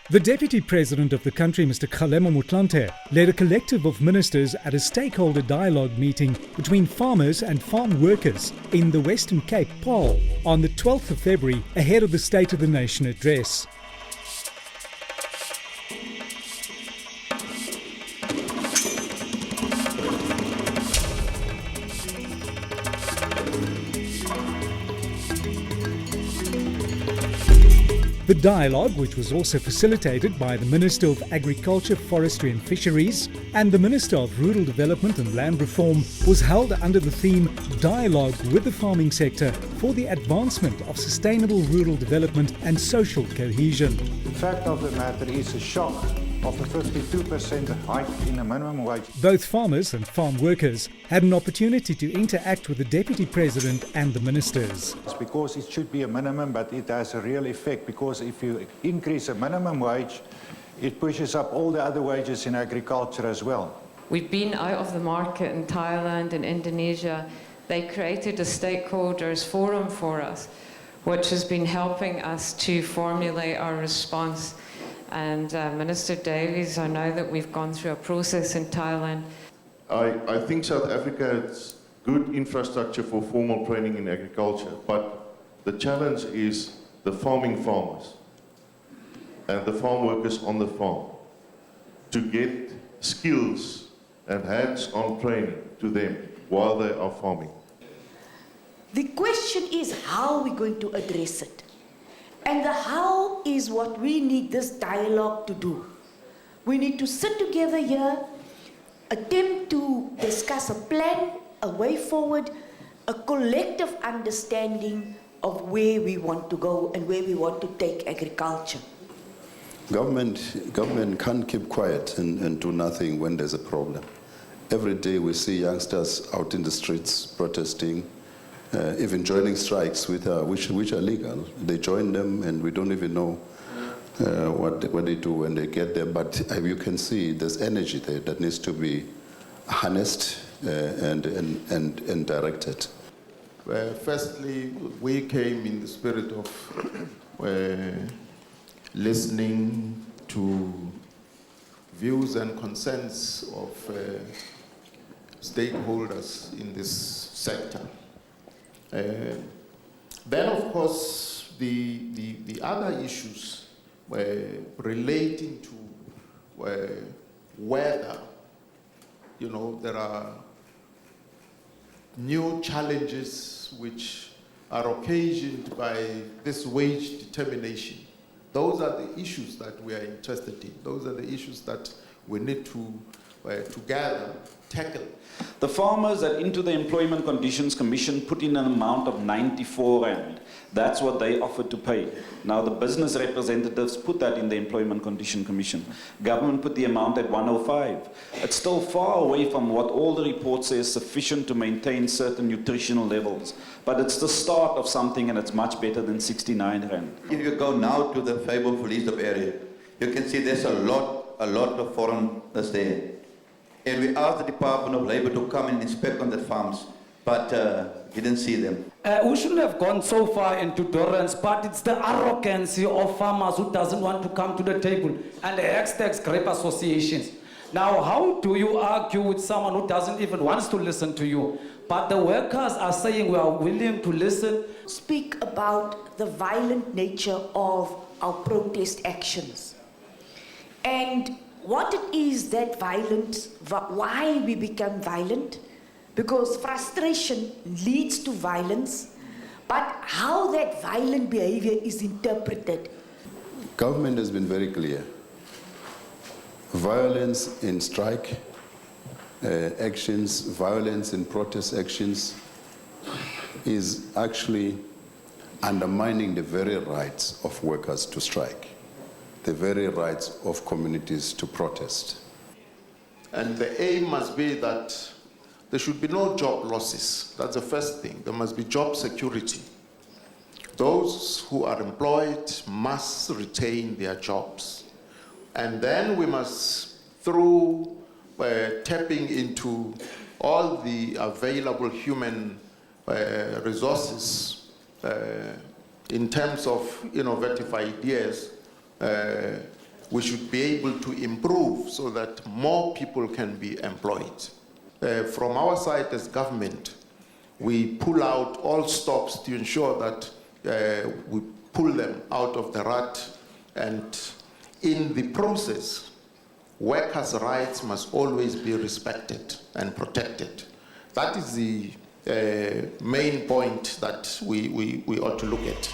The Deputy President of the country, Mr. Kgalema Motlanthe, led a collective of ministers at a stakeholder dialogue meeting between farmers and farm workers in the Western Cape, Paarl, on the 12th of February ahead of the State of the Nation address. The dialogue, which was also facilitated by the Minister of Agriculture, Forestry and Fisheries and the Minister of Rural Development and Land Reform, was held under the theme Dialogue with the Farming Sector for the Advancement of Sustainable Rural Development and Social Cohesion. The fact of the matter is a shock of the 52% hike in the minimum wage. Both farmers and farm workers had an opportunity to interact with the Deputy President and the ministers. It's because it should be a minimum, but it has a real effect, because if you increase the minimum wage, it pushes up all the other wages in agriculture as well. We've been out of the market in Thailand and Indonesia. They created a stakeholders forum for us, which has been helping us to formulate our response. And Minister Davies, I know that we've gone through a process in Thailand. I think South Africa has good infrastructure for formal training in agriculture, but the challenge is the farming farmers and the farm workers on the farm to get skills and hands-on training to them while they are farming. The question is how we're going to address it. And the how is what we need this dialogue to do. We need to sit together here, attempt to discuss a plan, a way forward, a collective understanding of where we want to go and where we want to take agriculture. Government can't keep quiet and do nothing when there's a problem. Every day we see youngsters out in the streets protesting, even joining strikes which are legal. They join them and we don't even know what they do when they get there. But you can see there's energy there that needs to be harnessed and directed. Firstly, we came in the spirit of listening to views and concerns of stakeholders in this sector. Then, of course, the other issues were relating to whether, there are new challenges which are occasioned by this wage determination. Those are the issues that we are interested in. Those are the issues that we need to together tackle. The farmers that into the Employment Conditions Commission put in an amount of 94 Rand. That's what they offered to pay. Now the business representatives put that in the Employment Condition Commission. Government put the amount at 105. It's still far away from what all the reports say is sufficient to maintain certain nutritional levels. But it's the start of something, and it's much better than 69 Rand. If you go now to the Fable Police area, you can see there's a lot of foreigners there. And we asked the Department of Labor to come and inspect on the farms, but didn't see them. We shouldn't have gone so far into tolerance, but it's the arrogance of farmers who doesn't want to come to the table, and the ex-tax grape associations. Now, how do you argue with someone who doesn't even want to listen to you? But the workers are saying we are willing to listen. Speak about the violent nature of our protest actions. And what it is that violence, why we become violent, because frustration leads to violence, but how that violent behavior is interpreted. Government has been very clear. Violence in strike actions, violence in protest actions is actually undermining the very rights of workers to strike, the very rights of communities to protest. And the aim must be that there should be no job losses. That's the first thing. There must be job security. Those who are employed must retain their jobs. And then we must, through tapping into all the available human resources in terms of innovative ideas, we should be able to improve so that more people can be employed. From our side as government, we pull out all stops to ensure that we pull them out of the rut, and in the process, workers' rights must always be respected and protected. That is the main point that we ought to look at.